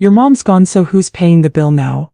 Your mom's gone, so who's paying the bill now?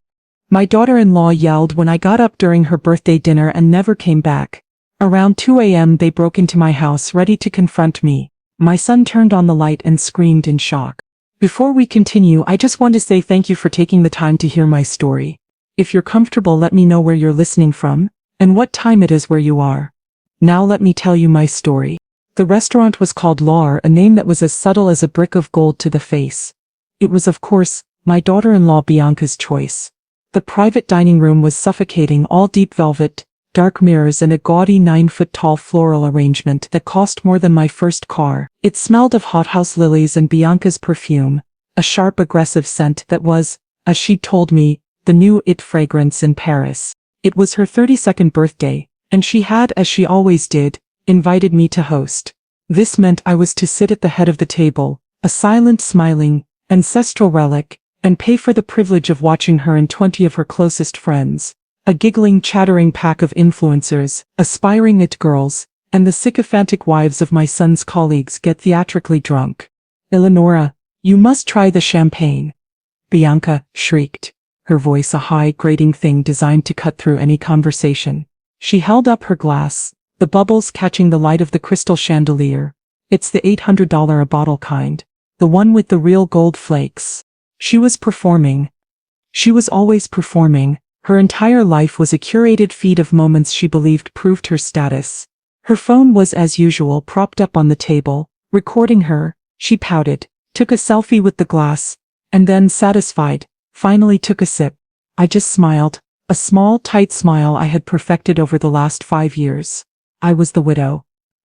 My daughter-in-law yelled when I got up during her birthday dinner and never came back. Around 2 a.m. they broke into my house ready to confront me. My son turned on the light and screamed in shock. Before we continue, I just want to say thank you for taking the time to hear my story. If you're comfortable, let me know where you're listening from, and what time it is where you are. Now let me tell you my story. The restaurant was called L'Or, a name that was as subtle as a brick of gold to the face. It was, of course, my daughter-in-law Bianca's choice. The private dining room was suffocating, all deep velvet, dark mirrors and a gaudy 9-foot-tall floral arrangement that cost more than my first car. It smelled of hothouse lilies and Bianca's perfume, a sharp aggressive scent that was, as she told me, the new it fragrance in Paris. It was her 32nd birthday, and she had, as she always did, invited me to host. This meant I was to sit at the head of the table, a silent, smiling, ancestral relic, and pay for the privilege of watching her and 20 of her closest friends, a giggling, chattering pack of influencers, aspiring it girls, and the sycophantic wives of my son's colleagues get theatrically drunk. Eleonora, you must try the champagne. Bianca shrieked, her voice a high, grating thing designed to cut through any conversation. She held up her glass, the bubbles catching the light of the crystal chandelier. It's the $800 a bottle kind, the one with the real gold flakes. She was performing. She was always performing. Her entire life was a curated feed of moments she believed proved her status. Her phone was as usual propped up on the table, recording her. She pouted, took a selfie with the glass, and then, satisfied, finally took a sip. I just smiled, a small, tight smile I had perfected over the last 5 years. I was the widow.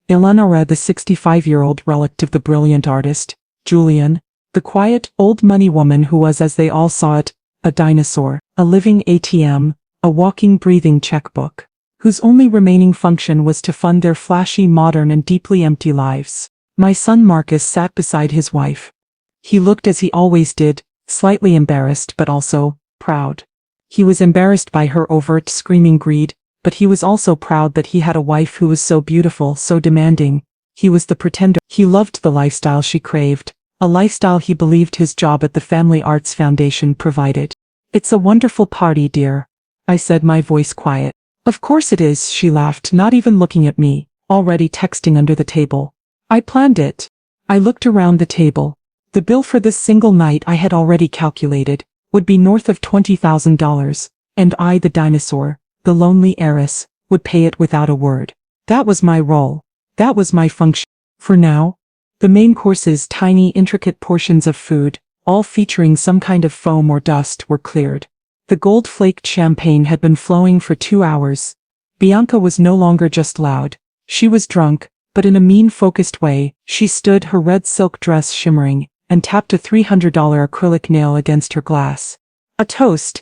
Eleonora, the 65-year-old relict of the brilliant artist. Julian, the quiet, old money woman who was, as they all saw it, a dinosaur, a living ATM, a walking, breathing checkbook, whose only remaining function was to fund their flashy, modern and deeply empty lives. My son Marcus sat beside his wife. He looked as he always did, slightly embarrassed but also proud. He was embarrassed by her overt, screaming greed, but he was also proud that he had a wife who was so beautiful, so demanding. He was the pretender. He loved the lifestyle she craved, a lifestyle he believed his job at the Family Arts Foundation provided. It's a wonderful party, dear, I said, my voice quiet. Of course it is, she laughed, not even looking at me, already texting under the table. I planned it. I looked around the table. The bill for this single night I had already calculated would be north of $20,000, and I, the dinosaur, the lonely heiress, would pay it without a word. That was my role. That was my function. For now, the main courses, tiny, intricate portions of food, all featuring some kind of foam or dust, were cleared. The gold-flaked champagne had been flowing for 2 hours. Bianca was no longer just loud. She was drunk, but in a mean, focused way. She stood, her red silk dress shimmering, and tapped a $300 acrylic nail against her glass. A toast,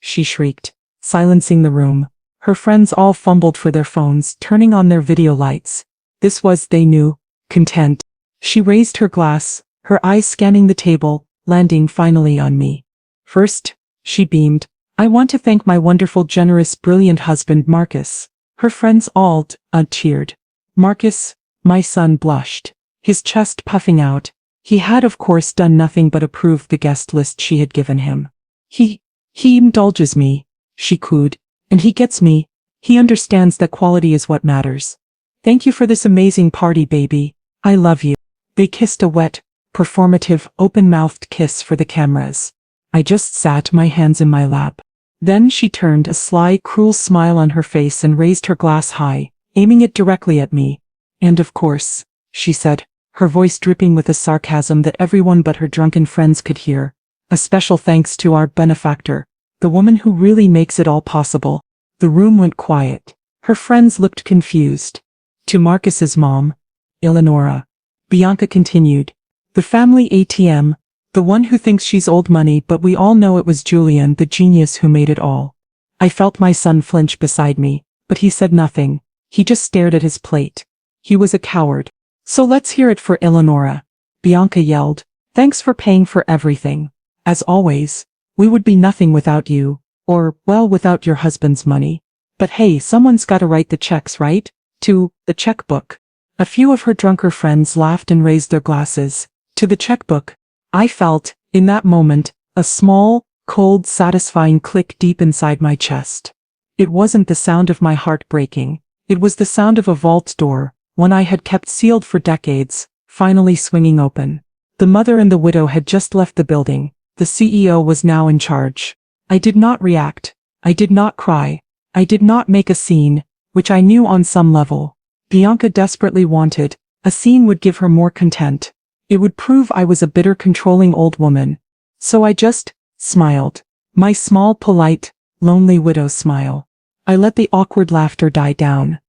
she shrieked, silencing the room. Her friends all fumbled for their phones, turning on their video lights. This was, they knew, content. She raised her glass, her eyes scanning the table, landing finally on me. First, she beamed, I want to thank my wonderful, generous, brilliant husband Marcus. Her friends all cheered. Marcus, my son, blushed, his chest puffing out. He had, of course, done nothing but approve the guest list she had given him. He indulges me, she cooed, and he gets me. He understands that quality is what matters. Thank you for this amazing party, baby. I love you. They kissed, a wet, performative, open-mouthed kiss for the cameras. I just sat, my hands in my lap. Then she turned, a sly, cruel smile on her face, and raised her glass high, aiming it directly at me. And of course, she said, her voice dripping with a sarcasm that everyone but her drunken friends could hear, a special thanks to our benefactor, the woman who really makes it all possible. The room went quiet. Her friends looked confused. To Marcus's mom, Eleonora, Bianca continued, the family ATM, the one who thinks she's old money, but we all know it was Julian, the genius who made it all. I felt my son flinch beside me, but he said nothing. He just stared at his plate. He was a coward. So let's hear it for Eleonora, Bianca yelled. Thanks for paying for everything. As always, we would be nothing without you, or, well, without your husband's money. But hey, someone's gotta write the checks, right? To the checkbook. A few of her drunker friends laughed and raised their glasses. To the checkbook. I felt, In that moment, a small, cold, satisfying click deep inside my chest. It wasn't the sound of my heart breaking. It was the sound of a vault door, one I had kept sealed for decades, finally swinging open. The mother and the widow had just left the building. The CEO was now in charge. I did not react. I did not cry. I did not make a scene, which I knew on some level Bianca desperately wanted. A scene would give her more content. It would prove I was a bitter, controlling old woman. So I just smiled. My small, polite, lonely widow smile. I let the awkward laughter die down.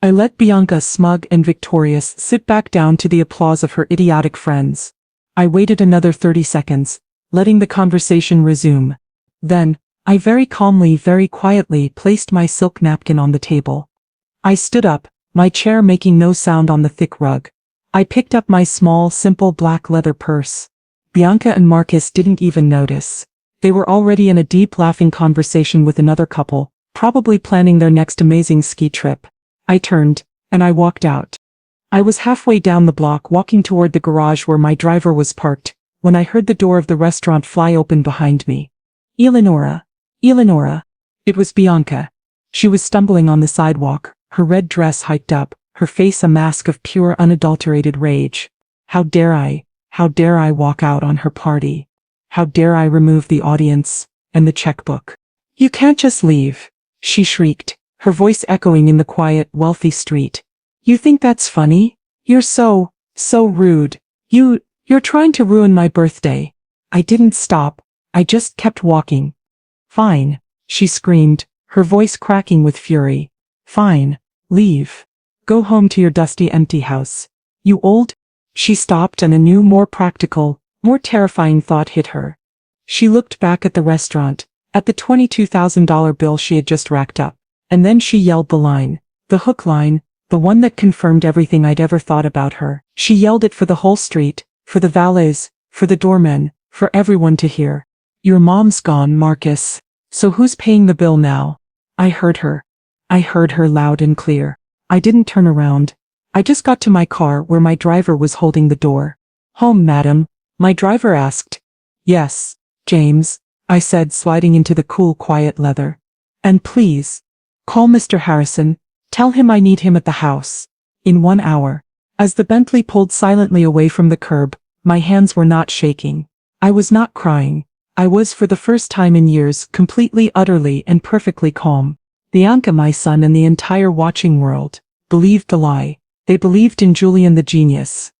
I let Bianca, smug and victorious, sit back down to the applause of her idiotic friends. I waited another 30 seconds, letting the conversation resume. Then, I very calmly, very quietly placed my silk napkin on the table. I stood up, my chair making no sound on the thick rug. I picked up my small, simple black leather purse. Bianca and Marcus didn't even notice. They were already in a deep, laughing conversation with another couple, probably planning their next amazing ski trip. I turned, and I walked out. I was halfway down the block walking toward the garage where my driver was parked, when I heard the door of the restaurant fly open behind me. Eleonora. Eleonora. It was Bianca. She was stumbling on the sidewalk, her red dress hiked up, her face a mask of pure unadulterated rage. How dare I walk out on her party? How dare I remove the audience and the checkbook? You can't just leave, she shrieked, her voice echoing in the quiet, wealthy street. You think that's funny? You're so rude. You're trying to ruin my birthday. I didn't stop. I just kept walking. Fine, she screamed, her voice cracking with fury. Fine, leave. Go home to your dusty, empty house. You old? She stopped and a new, more practical, more terrifying thought hit her. She looked back at the restaurant, at the $22,000 bill she had just racked up, and then she yelled the line, the hook line, the one that confirmed everything I'd ever thought about her. She yelled it for the whole street, for the valets, for the doormen, for everyone to hear. Your mom's gone, Marcus. So who's paying the bill now? I heard her. I heard her loud and clear. I didn't turn around. I just got to my car where my driver was holding the door. Home, madam? My driver asked. Yes, James, I said, sliding into the cool, quiet leather. And please, call Mr. Harrison. Tell him I need him at the house. In 1 hour. As the Bentley pulled silently away from the curb, my hands were not shaking. I was not crying. I was, for the first time in years, completely, utterly, and perfectly calm. Bianca, my son, and the entire watching world believed the lie. They believed in Julian the genius.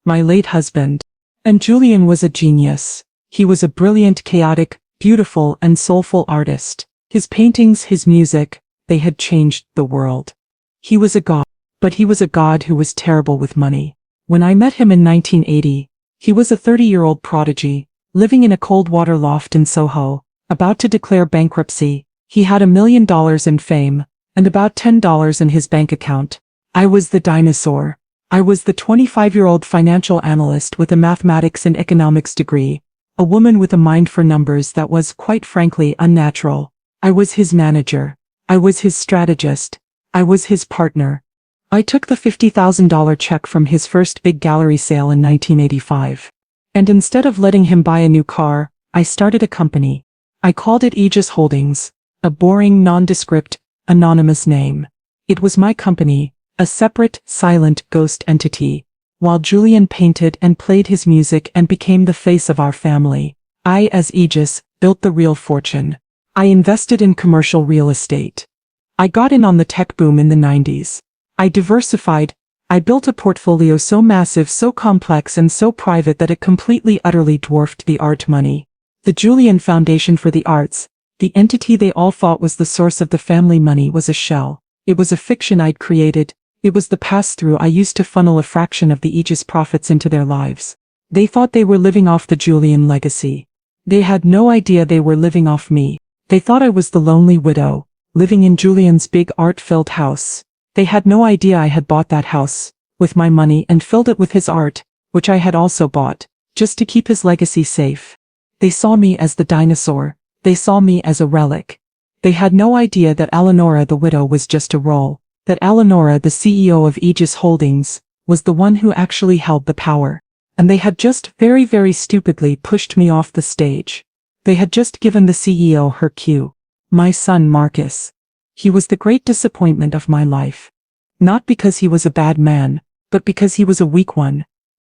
My late husband. And Julian was a genius. He was a brilliant, chaotic, beautiful, and soulful artist. His paintings, his music, they had changed the world. He was a god, but he was a god who was terrible with money. When I met him in 1980, he was a 30-year-old prodigy, living in a cold water loft in Soho, about to declare bankruptcy. He had $1 million in fame, and about $10 in his bank account. I was the dinosaur. I was the 25-year-old financial analyst with a mathematics and economics degree, a woman with a mind for numbers that was, quite frankly, unnatural. I was his manager. I was his strategist. I was his partner. I took the $50,000 check from his first big gallery sale in 1985. And instead of letting him buy a new car, I started a company. I called it Aegis Holdings, a boring, nondescript, anonymous name. It was my company, a separate, silent, ghost entity. While Julian painted and played his music and became the face of our family, I, as Aegis, built the real fortune. I invested in commercial real estate. I got in on the tech boom in the 90s. I diversified. I built a portfolio so massive, so complex, and so private that it completely, utterly dwarfed the art money. The Julian Foundation for the Arts, the entity they all thought was the source of the family money, was a shell. It was a fiction I'd created. It was the pass-through I used to funnel a fraction of the Aegis profits into their lives. They thought they were living off the Julian legacy. They had no idea they were living off me. They thought I was the lonely widow, living in Julian's big art-filled house. They had no idea I had bought that house, with my money, and filled it with his art, which I had also bought, just to keep his legacy safe. They saw me as the dinosaur. They saw me as a relic. They had no idea that Eleonora the widow was just a role, that Eleonora, the CEO of Aegis Holdings, was the one who actually held the power. And they had just very, very stupidly pushed me off the stage. They had just given the CEO her cue. My son Marcus. He was the great disappointment of my life. Not because he was a bad man, but because he was a weak one.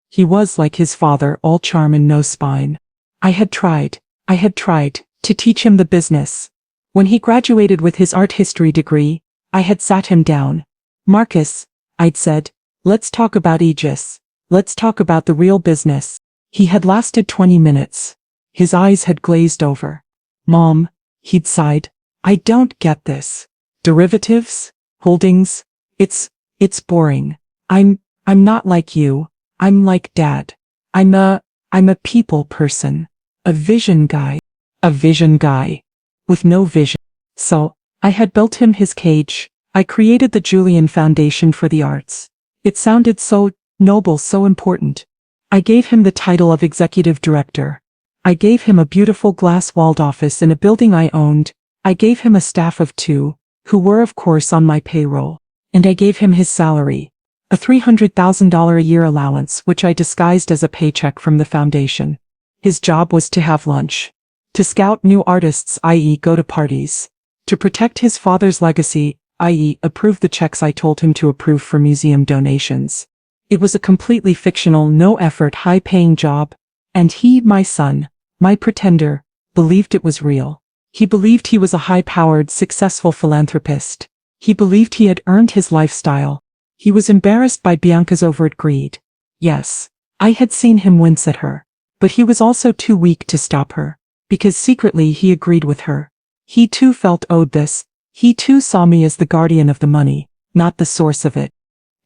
He was like his father, all charm and no spine. I had tried to teach him the business. When he graduated with his art history degree, I had sat him down. Marcus, I'd said, let's talk about Aegis. Let's talk about the real business. He had lasted 20 minutes. His eyes had glazed over. Mom, he'd sighed, I don't get this. Derivatives? Holdings? It's boring. I'm not like you. I'm like Dad. I'm a people person. A vision guy. A vision guy. With no vision. So, I had built him his cage. I created the Julian Foundation for the Arts. It sounded so noble, so important. I gave him the title of executive director. I gave him a beautiful glass-walled office in a building I owned. I gave him a staff of 2, who were of course on my payroll. And I gave him his salary. A $300,000 a year allowance which I disguised as a paycheck from the foundation. His job was to have lunch. To scout new artists, i.e. go to parties. To protect his father's legacy, i.e. approve the checks I told him to approve for museum donations. It was a completely fictional, no-effort, high-paying job. And he, my son, my pretender, believed it was real. He believed he was a high-powered, successful philanthropist. He believed he had earned his lifestyle. He was embarrassed by Bianca's overt greed. Yes, I had seen him wince at her. But he was also too weak to stop her. Because secretly he agreed with her. He too felt owed this. He too saw me as the guardian of the money, not the source of it.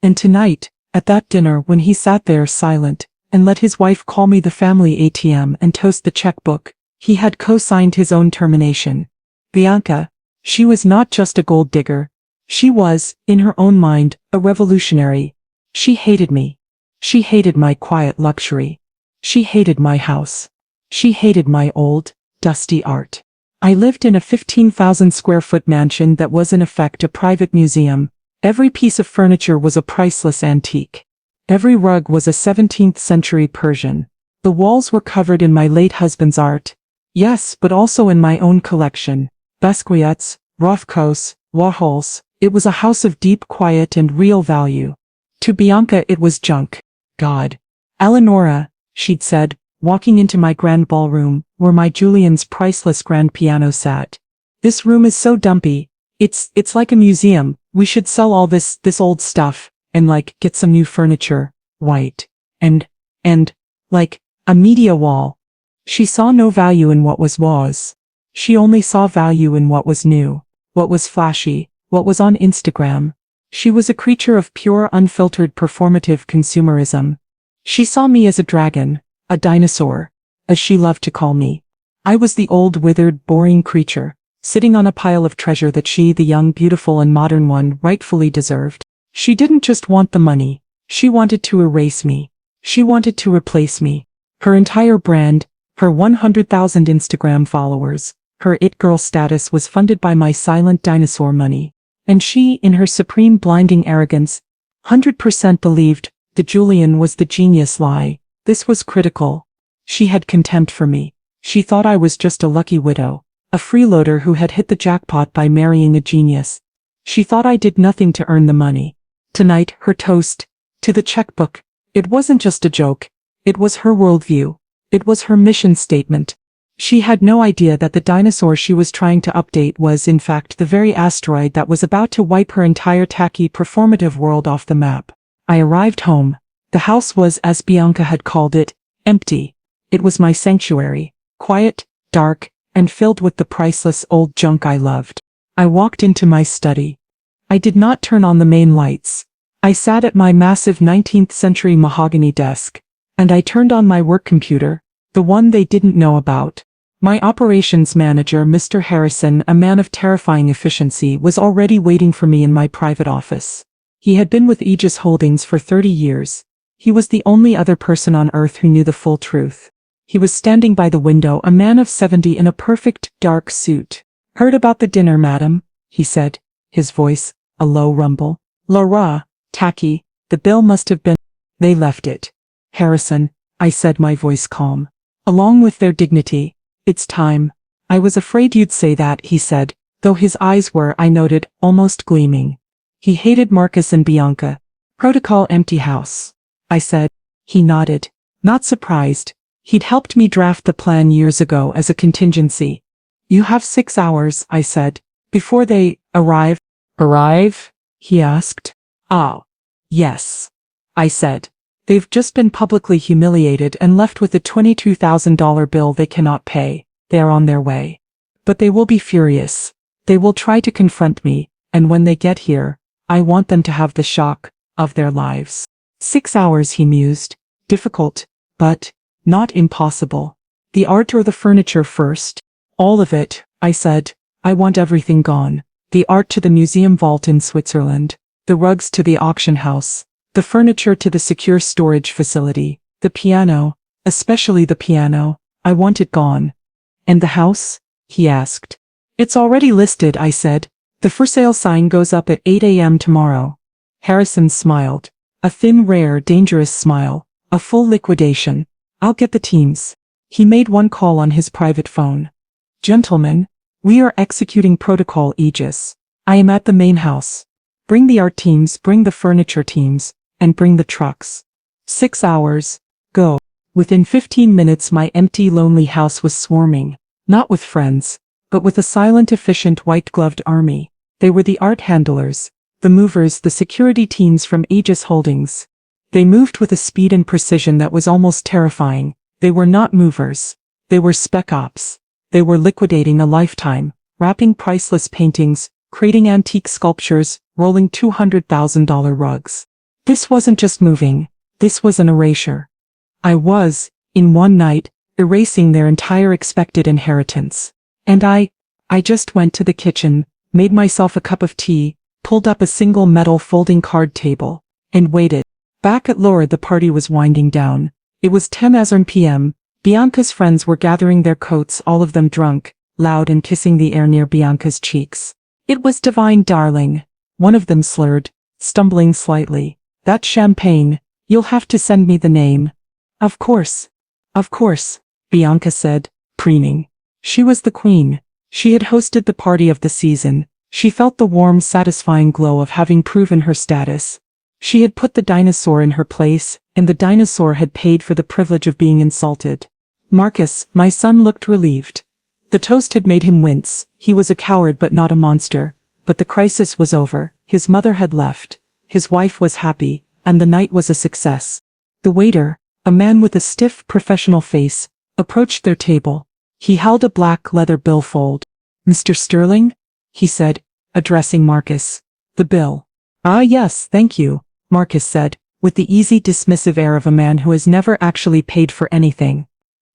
And tonight, at that dinner when he sat there silent, and let his wife call me the family ATM and toast the checkbook, he had co-signed his own termination. Bianca, she was not just a gold digger. She was, in her own mind, a revolutionary. She hated me. She hated my quiet luxury. She hated my house. She hated my old, dusty art. I lived in a 15,000 square foot mansion that was in effect a private museum. Every piece of furniture was a priceless antique. Every rug was a 17th century Persian. The walls were covered in my late husband's art. Yes, but also in my own collection. Basquiat's, Rothko's, Warhol's. It was a house of deep quiet and real value. To Bianca it was junk. God. Eleonora, she'd said, walking into my grand ballroom, where my Julian's priceless grand piano sat. This room is so dumpy. It's like a museum. We should sell all this old stuff, and get some new furniture, white, and, a media wall. She saw no value in what was. She only saw value in what was new, what was flashy, what was on Instagram. She was a creature of pure, unfiltered performative consumerism. She saw me as a dragon, a dinosaur, as she loved to call me. I was the old, withered, boring creature, sitting on a pile of treasure that she, the young, beautiful and modern one, rightfully deserved. She didn't just want the money. She wanted to erase me. She wanted to replace me. Her entire brand, her 100,000 Instagram followers, her it girl status was funded by my silent dinosaur money. And she, in her supreme blinding arrogance, 100% believed that Julian was the genius lie. This was critical. She had contempt for me. She thought I was just a lucky widow, a freeloader who had hit the jackpot by marrying a genius. She thought I did nothing to earn the money. Tonight, her toast to the checkbook. It wasn't just a joke. It was her worldview. It was her mission statement. She had no idea that the dinosaur she was trying to update was in fact the very asteroid that was about to wipe her entire tacky performative world off the map. I arrived home. The house was, as Bianca had called it, empty. It was my sanctuary, quiet, dark, and filled with the priceless old junk I loved. I walked into my study. I did not turn on the main lights. I sat at my massive 19th century mahogany desk, and I turned on my work computer, the one they didn't know about. My operations manager, Mr. Harrison, a man of terrifying efficiency, was already waiting for me in my private office. He had been with Aegis Holdings for 30 years. He was the only other person on earth who knew the full truth. He was standing by the window, a man of 70 in a perfect, dark suit. "Heard about the dinner, madam?" he said, his voice, a low rumble. "Laura, tacky, the bill must have been—" "They left it. Harrison, I said, my voice calm. Along with their dignity. It's time. I was afraid you'd say that, he said, though his eyes were, I noted, almost gleaming. He hated Marcus and Bianca. Protocol empty house. I said. He nodded. Not surprised. He'd helped me draft the plan years ago as a contingency. You have 6 hours, I said, before they arrive. Arrive? He asked. Oh. Yes. I said. They've just been publicly humiliated and left with a $22,000 bill they cannot pay. They are on their way. But they will be furious. They will try to confront me, and when they get here, I want them to have the shock of their lives. 6 hours, he mused. Difficult, but not impossible. The art or the furniture first? All of it, I said. I want everything gone. The art to the museum vault in Switzerland, the rugs to the auction house, the furniture to the secure storage facility, the piano, especially the piano, I want it gone. And the house? He asked. It's already listed, I said. The for sale sign goes up at 8 a.m. tomorrow. Harrison smiled. A thin, rare, dangerous smile. A full liquidation. I'll get the teams. He made one call on his private phone. Gentlemen, we are executing Protocol Aegis. I am at the main house. Bring the art teams, bring the furniture teams, and bring the trucks. 6 hours. Go. Within 15 minutes my empty, lonely house was swarming. Not with friends, but with a silent, efficient, white-gloved army. They were the art handlers, the movers, the security teams from Aegis Holdings. They moved with a speed and precision that was almost terrifying. They were not movers. They were spec ops. They were liquidating a lifetime, wrapping priceless paintings, creating antique sculptures, rolling $200,000 rugs. This wasn't just moving. This was an erasure. I was, in one night, erasing their entire expected inheritance. And I just went to the kitchen, made myself a cup of tea, pulled up a single metal folding card table, and waited. Back at Laura, the party was winding down. It was 10 p.m. Bianca's friends were gathering their coats, all of them drunk, loud, and kissing the air near Bianca's cheeks. It was divine, darling. One of them slurred, stumbling slightly. That champagne. You'll have to send me the name. Of course, Bianca said, preening. She was the queen. She had hosted the party of the season. She felt the warm, satisfying glow of having proven her status. She had put the dinosaur in her place, and the dinosaur had paid for the privilege of being insulted. Marcus, my son, looked relieved. The toast had made him wince. He was a coward but not a monster. But the crisis was over. His mother had left. His wife was happy, and the night was a success. The waiter, a man with a stiff, professional face, approached their table. He held a black leather billfold. Mr. Sterling? He said, addressing Marcus. The bill. Ah, yes, thank you, Marcus said, with the easy, dismissive air of a man who has never actually paid for anything.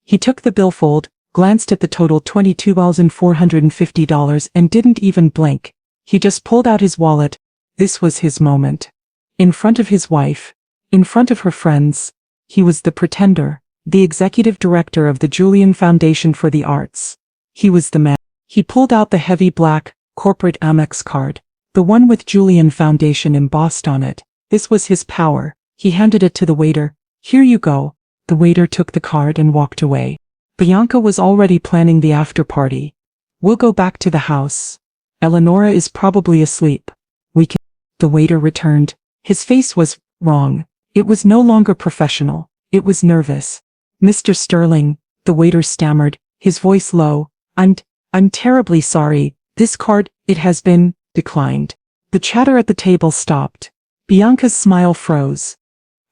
He took the billfold, glanced at the total $22,450 and didn't even blink. He just pulled out his wallet. This was his moment. In front of his wife, in front of her friends, he was the pretender, the executive director of the Julian Foundation for the Arts. He was the man. He pulled out the heavy black, corporate Amex card, the one with Julian Foundation embossed on it. This was his power. He handed it to the waiter. Here you go. The waiter took the card and walked away. Bianca was already planning the after party. We'll go back to the house. Eleonora is probably asleep. We can. The waiter returned. His face was wrong. It was no longer professional. It was nervous. Mr. Sterling, the waiter stammered, his voice low. I'm terribly sorry. This card, it has been declined. The chatter at the table stopped. Bianca's smile froze.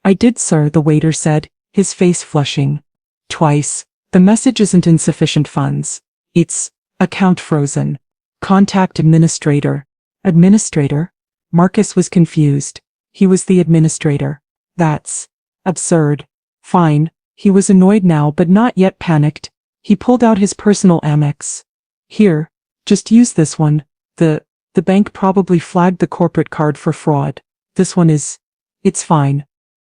I did, sir, the waiter said, his face flushing. Twice. The message isn't insufficient funds. It's account frozen. Contact administrator. Administrator? Marcus was confused. He was the administrator. That's absurd. Fine. He was annoyed now but not yet panicked. He pulled out his personal Amex. Here, just use this one. The bank probably flagged the corporate card for fraud. This one is. It's fine.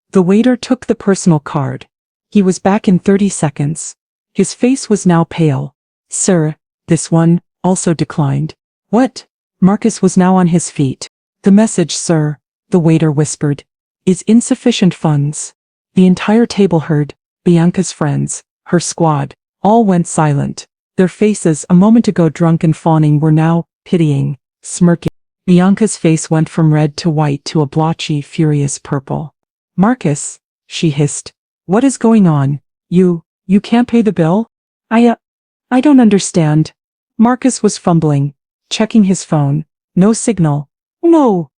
The waiter took the personal card. He was back in 30 seconds. His face was now pale. Sir, this one also declined. What? Marcus was now on his feet. The message, sir, the waiter whispered, is insufficient funds. The entire table heard. Bianca's friends, her squad, all went silent. Their faces, a moment ago drunk and fawning, were now pitying, smirking. Bianca's face went from red to white to a blotchy, furious purple. "Marcus," she hissed. "What is going on? You can't pay the bill?" I don't understand." Marcus was fumbling, checking his phone. No signal. No.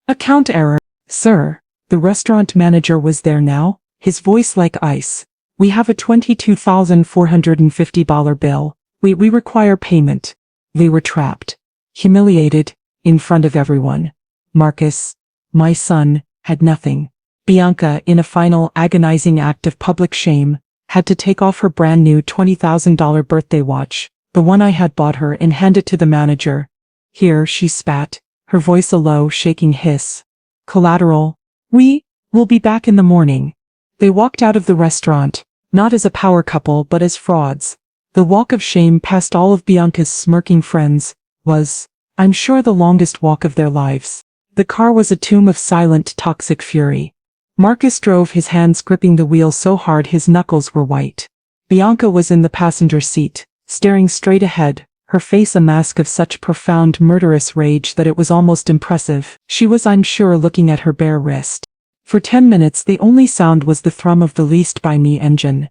Account error. "Sir." The restaurant manager was there now, his voice like ice. "We have a $22,450 bill. We require payment." They were trapped. Humiliated, in front of everyone. Marcus, my son, had nothing. Bianca, in a final agonizing act of public shame, had to take off her brand new $20,000 birthday watch, the one I had bought her, and hand it to the manager. "Here," she spat, her voice a low, shaking hiss. "Collateral. We'll be back in the morning." They walked out of the restaurant, not as a power couple but as frauds. The walk of shame past all of Bianca's smirking friends was, I'm sure, the longest walk of their lives. The car was a tomb of silent, toxic fury. Marcus drove, his hands gripping the wheel so hard his knuckles were white. Bianca was in the passenger seat, staring straight ahead, her face a mask of such profound, murderous rage that it was almost impressive. She was, I'm sure, looking at her bare wrist. For 10 minutes the only sound was the thrum of the Leased by Me engine.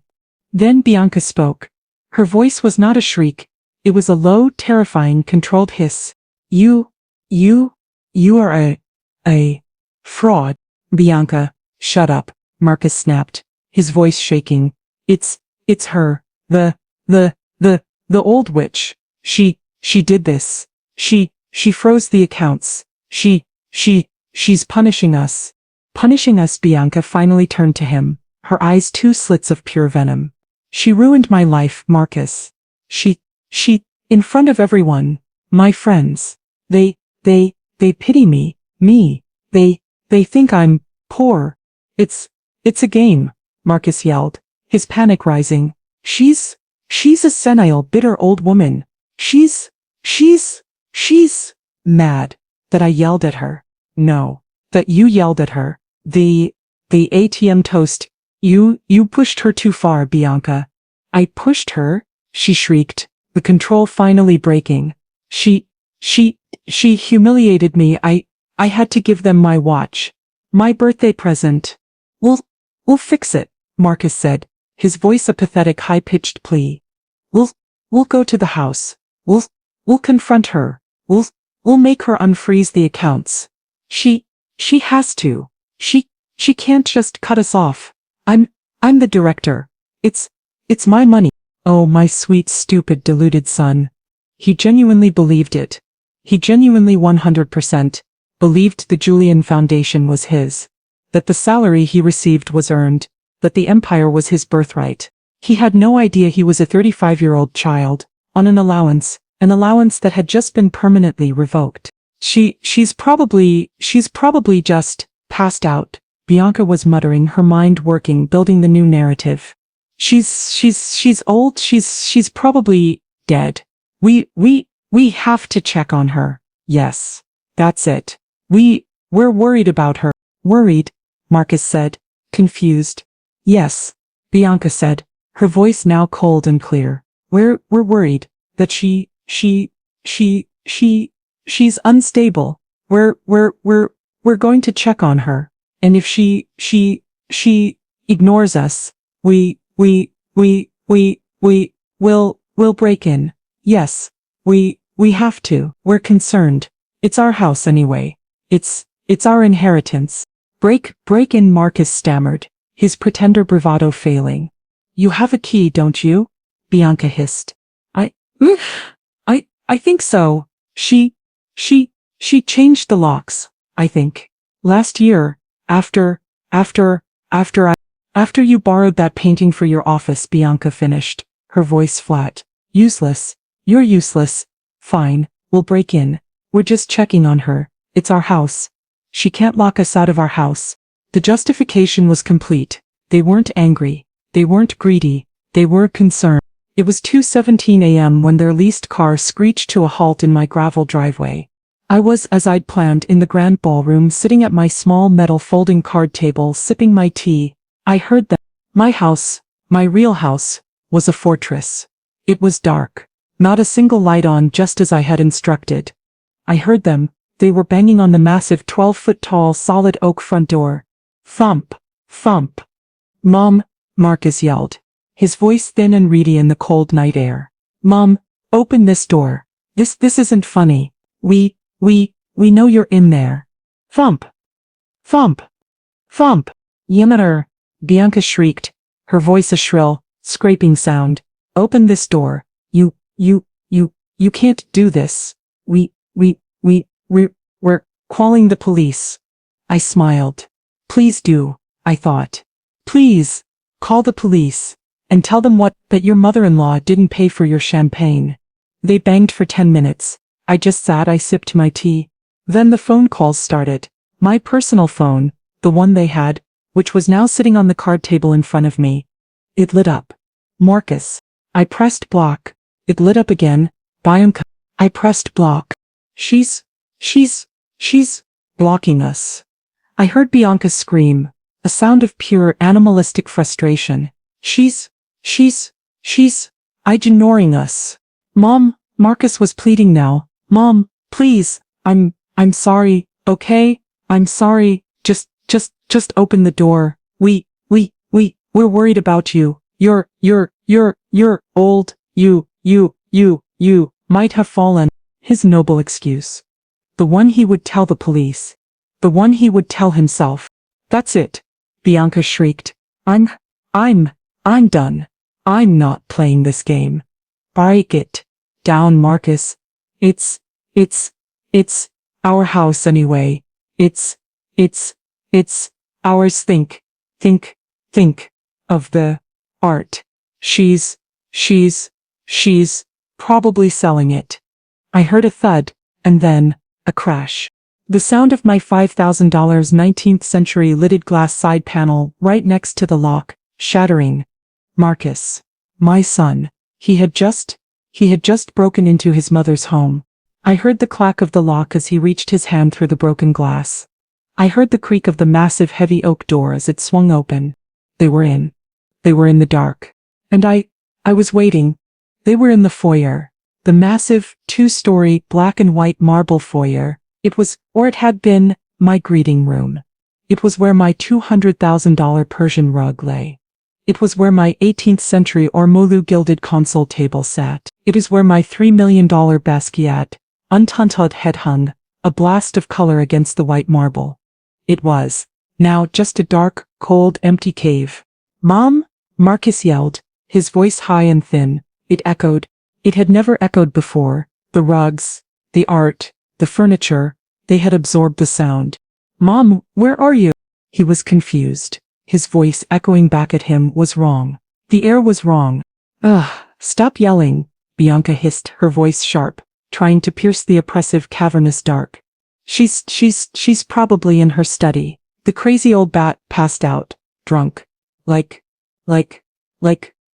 Then Bianca spoke. Her voice was not a shriek. It was a low, terrifying, controlled hiss. You are a fraud." "Bianca, shut up," Marcus snapped, his voice shaking. It's her, the old witch. She did this. She froze the accounts. She's punishing us." "Punishing us?" Bianca finally turned to him, her eyes two slits of pure venom. "She ruined my life, Marcus. She, in front of everyone, my friends. They pity me. They think I'm poor. It's a game," Marcus yelled, his panic rising. She's a senile, bitter old woman. She's mad that I yelled at her. No, that you yelled at her. The ATM toast. You pushed her too far, Bianca." "I pushed her?" she shrieked, the control finally breaking. She humiliated me. I had to give them my watch. My birthday present." We'll fix it," Marcus said, his voice a pathetic high-pitched plea. We'll go to the house. We'll confront her. We'll make her unfreeze the accounts. She has to. She can't just cut us off. I'm the director. It's my money." Oh, my sweet, stupid, deluded son. He genuinely believed it. He genuinely 100% believed the Julian Foundation was his. That the salary he received was earned. That the empire was his birthright. He had no idea he was a 35-year-old child, on an allowance that had just been permanently revoked. She's probably just passed out," Bianca was muttering, her mind working, building the new narrative. She's old, she's probably dead. We have to check on her." "Yes, that's it. We're worried about her." "Worried?" Marcus said, confused. "Yes," Bianca said, her voice now cold and clear. We're worried that she's unstable. We're going to check on her. And if she ignores us, we'll break in. Yes, we have to. We're concerned. It's our house anyway. It's our inheritance." Break in," Marcus stammered, his pretender bravado failing. "You have a key, don't you?" Bianca hissed. I think so. She changed the locks, I think. Last year, after you borrowed that painting for your office," Bianca finished, her voice flat. "Useless. You're useless. Fine, we'll break in. We're just checking on her. It's our house. She can't lock us out of our house." The justification was complete. They weren't angry. They weren't greedy. They were concerned. It was 2:17 a.m. when their leased car screeched to a halt in my gravel driveway. I was, as I'd planned, in the grand ballroom, sitting at my small metal folding card table, sipping my tea. I heard them. My house, my real house, was a fortress. It was dark. Not a single light on, just as I had instructed. I heard them. They were banging on the massive 12-foot-tall solid oak front door. Thump, thump. Mom, Marcus yelled, his voice thin and reedy in the cold night air. Mom, open this door. This isn't funny. We know you're in there. Thump, thump, thump. Yammer, Bianca shrieked, her voice a shrill, scraping sound. Open this door. You can't do this. We're calling the police. I smiled. Please do, I thought. Please, call the police, and tell them that your mother-in-law didn't pay for your champagne. They banged for 10 minutes. I just sat, I sipped my tea. Then the phone calls started. My personal phone, the one they had, which was now sitting on the card table in front of me. It lit up. Marcus. I pressed block. It lit up again. Bianca. I pressed block. She's blocking us. I heard Bianca scream, a sound of pure animalistic frustration. She's ignoring us. Mom, Marcus was pleading now. Mom, please, I'm sorry, okay? I'm sorry, just open the door. We're worried about you. You're old, you might have fallen. His noble excuse. The one he would tell the police. The one he would tell himself. That's it, Bianca shrieked. I'm done. I'm not playing this game. Break it down, Marcus. It's our house anyway. It's ours. Think of the art. She's probably selling it. I heard a thud, and then a crash. The sound of my $5,000 19th century lidded glass side panel right next to the lock, shattering. Marcus. My son. He had just broken into his mother's home. I heard the clack of the lock as he reached his hand through the broken glass. I heard the creak of the massive heavy oak door as it swung open. They were in. They were in the dark. And I was waiting. They were in the foyer. The massive, 2-story, black and white marble foyer. It was, or it had been, my greeting room. It was where my $200,000 Persian rug lay. It was where my 18th century ormolu gilded console table sat. It is where my $3 million Basquiat, untunted head hung, a blast of color against the white marble. It was, now, just a dark, cold, empty cave. Mom? Marcus yelled, his voice high and thin. It echoed. It had never echoed before. The rugs, the art, the furniture, they had absorbed the sound. Mom, where are you? He was confused. His voice echoing back at him was wrong. The air was wrong. Ugh, stop yelling, Bianca hissed, her voice sharp, trying to pierce the oppressive cavernous dark. She's probably in her study. The crazy old bat passed out, drunk. Like,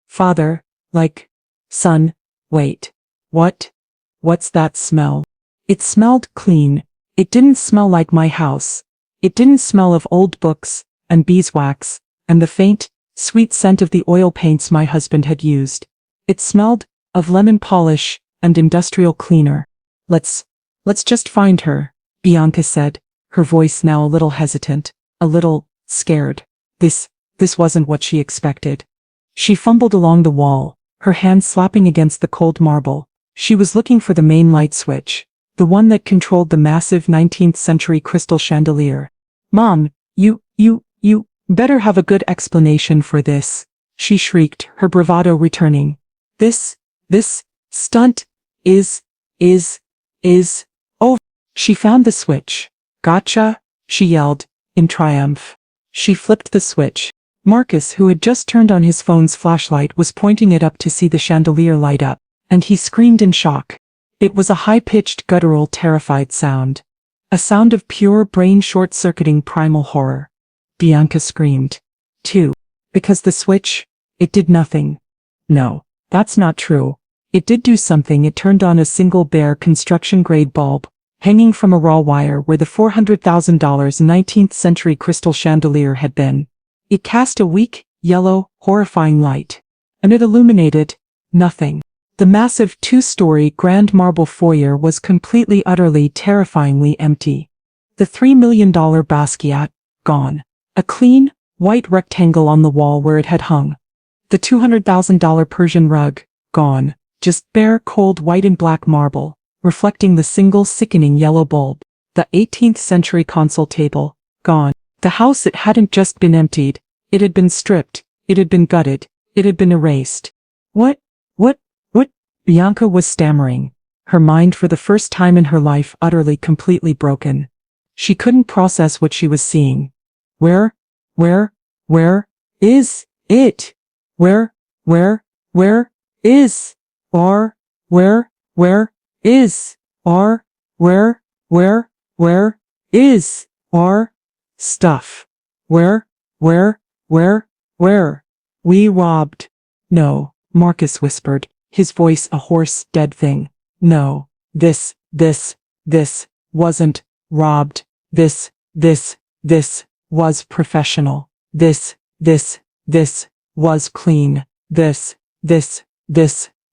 father, like, son, wait. What's that smell? It smelled clean. It didn't smell like my house. It didn't smell of old books, and beeswax, and the faint, sweet scent of the oil paints my husband had used. It smelled of lemon polish and industrial cleaner. Let's just find her, Bianca said, her voice now a little hesitant, a little scared. This wasn't what she expected. She fumbled along the wall, her hand slapping against the cold marble. She was looking for the main light switch, the one that controlled the massive 19th century crystal chandelier. Mom, you better have a good explanation for this, she shrieked, her bravado returning. This stunt is, oh, she found the switch. Gotcha, she yelled, in triumph. She flipped the switch. Marcus, who had just turned on his phone's flashlight, was pointing it up to see the chandelier light up, and he screamed in shock. It was a high-pitched, guttural, terrified sound. A sound of pure brain short-circuiting primal horror. Bianca screamed, too. Because the switch, it did nothing. No, that's not true. It did do something. It turned on a single bare construction-grade bulb, hanging from a raw wire where the $400,000 19th century crystal chandelier had been. It cast a weak, yellow, horrifying light. And it illuminated nothing. The massive two-story grand marble foyer was completely, utterly, terrifyingly empty. The $3 million Basquiat, gone. A clean, white rectangle on the wall where it had hung. The $200,000 Persian rug, gone. Just bare, cold white and black marble, reflecting the single sickening yellow bulb. The 18th century console table, gone. The house, it hadn't just been emptied, it had been stripped, it had been gutted, it had been erased. What? Bianca was stammering, her mind for the first time in her life utterly, completely broken. She couldn't process what she was seeing. Where is it? Where is, or, where is, or, where is, or, stuff. Where? We robbed. No, Marcus whispered, his voice a hoarse, dead thing. No, this wasn't robbed. This was professional. This was clean. This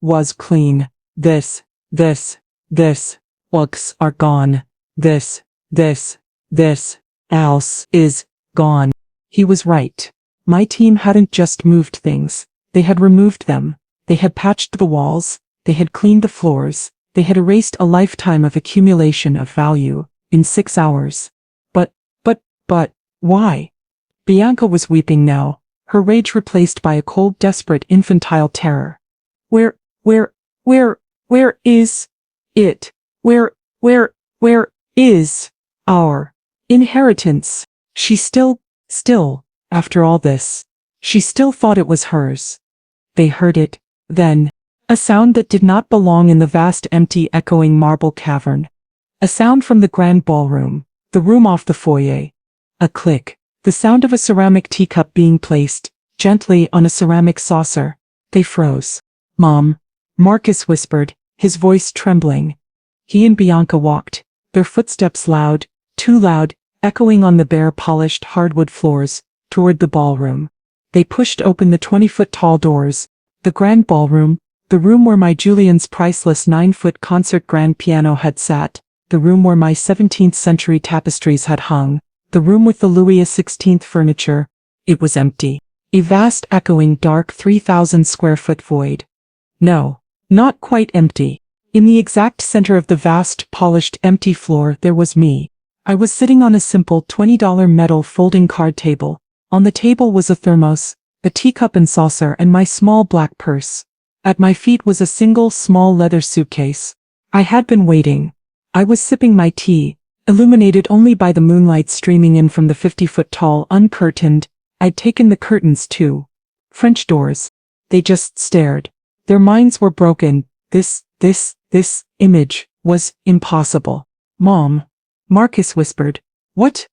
was clean. This looks are gone. This house is gone. He was right. My team hadn't just moved things. They had removed them. They had patched the walls. They had cleaned the floors. They had erased a lifetime of accumulation of value in 6 hours. But why? Bianca was weeping now, her rage replaced by a cold, desperate, infantile terror. Where is it? Where is our inheritance? She still, after all this, she still thought it was hers. They heard it, then. A sound that did not belong in the vast, empty, echoing marble cavern. A sound from the grand ballroom, the room off the foyer. A click, the sound of a ceramic teacup being placed, gently, on a ceramic saucer. They froze. Mom, Marcus whispered, his voice trembling. He and Bianca walked, their footsteps loud, too loud, echoing on the bare, polished hardwood floors, toward the ballroom. They pushed open the 20-foot-tall doors. The grand ballroom, the room where my Julian's priceless 9-foot concert grand piano had sat, the room where my 17th-century tapestries had hung, the room with the Louis XVI furniture. It was empty. A vast, echoing, dark 3,000-square-foot void. No, not quite empty. In the exact center of the vast, polished, empty floor, there was me. I was sitting on a simple $20 metal folding card table. On the table was a thermos, a teacup and saucer, and my small black purse. At my feet was a single small leather suitcase. I had been waiting. I was sipping my tea, illuminated only by the moonlight streaming in from the 50-foot-tall, uncurtained. I'd taken the curtains too. French doors. They just stared. Their minds were broken. This image was impossible. Mom, Marcus whispered. What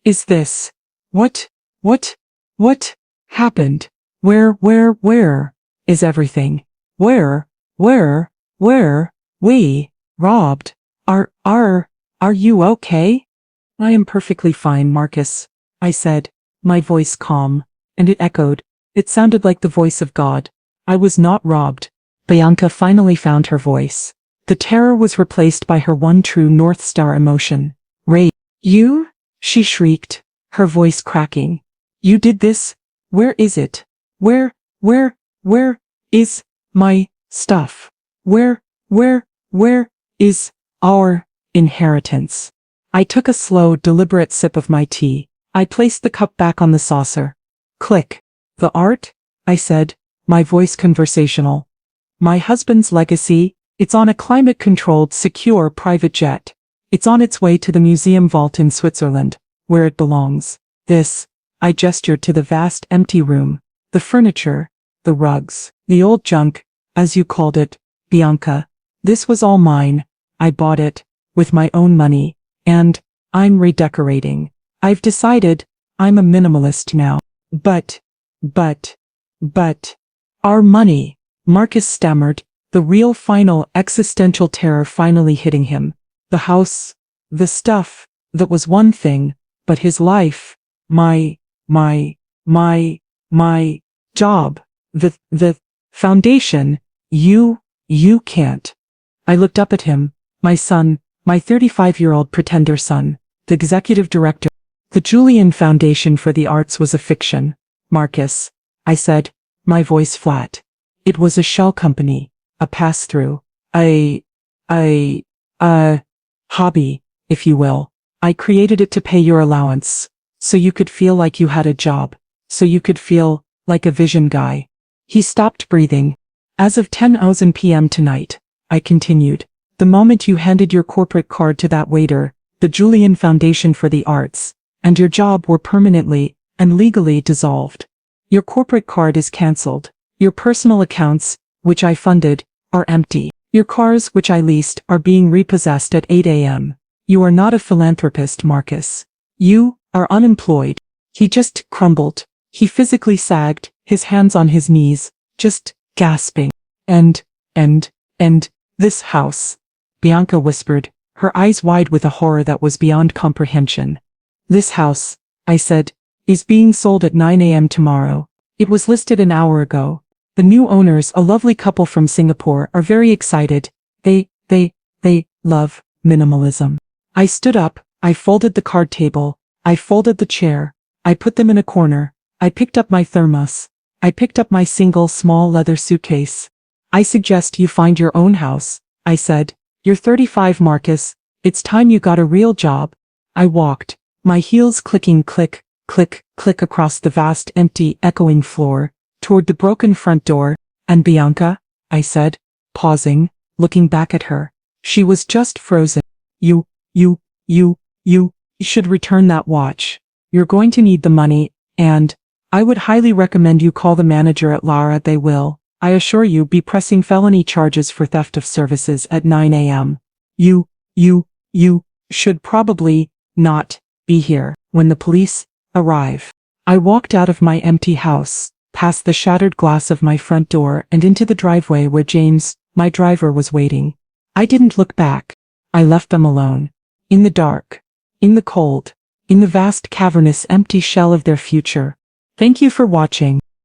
is this? What happened? Where is everything? Where we robbed? Are you okay? I am perfectly fine, Marcus, I said, my voice calm, and it echoed. It sounded like the voice of God. I was not robbed. Bianca finally found her voice. The terror was replaced by her one true North Star emotion. Rage. You? She shrieked, her voice cracking. You did this? Where is it? Where is my stuff? Where is our inheritance? I took a slow, deliberate sip of my tea. I placed the cup back on the saucer. Click. The art? I said, my voice conversational. My husband's legacy, it's on a climate-controlled, secure private jet. It's on its way to the museum vault in Switzerland, where it belongs. This, I gestured to the vast empty room, the furniture, the rugs, the old junk, as you called it, Bianca. This was all mine. I bought it, with my own money, and I'm redecorating. I've decided, I'm a minimalist now. But, our money, Marcus stammered, the real final existential terror finally hitting him. The house, the stuff, that was one thing, but his life, my my job. The foundation. You can't. I looked up at him. My son, my 35-year-old pretender son, the executive director. The Julian Foundation for the Arts was a fiction, Marcus, I said, my voice flat. It was a shell company, a pass-through, a hobby, if you will. I created it to pay your allowance, so you could feel like you had a job, so you could feel like a vision guy. He stopped breathing. As of 10:00 p.m. tonight, I continued, the moment you handed your corporate card to that waiter, the Julian Foundation for the Arts, and your job were permanently and legally dissolved. Your corporate card is cancelled. Your personal accounts, which I funded, are empty. Your cars, which I leased, are being repossessed at 8 a.m. You are not a philanthropist, Marcus. You are unemployed. He just crumbled. He physically sagged, his hands on his knees, just gasping. And this house, Bianca whispered, her eyes wide with a horror that was beyond comprehension. This house, I said, is being sold at 9 a.m. tomorrow. It was listed an hour ago. The new owners, a lovely couple from Singapore, are very excited. They love minimalism. I stood up, I folded the card table, I folded the chair, I put them in a corner, I picked up my thermos, I picked up my single small leather suitcase. I suggest you find your own house, I said. You're 35, Marcus. It's time you got a real job. I walked, my heels clicking click, click, click across the vast, empty, echoing floor, toward the broken front door. And Bianca, I said, pausing, looking back at her. She was just frozen. You should return that watch. You're going to need the money, and I would highly recommend you call the manager at Lara. They will, I assure you, be pressing felony charges for theft of services at 9 a.m. You should probably not be here when the police arrive. I walked out of my empty house, past the shattered glass of my front door and into the driveway where James, my driver, was waiting. I didn't look back. I left them alone. In the dark. In the cold. In the vast, cavernous, empty shell of their future. Thank you for watching.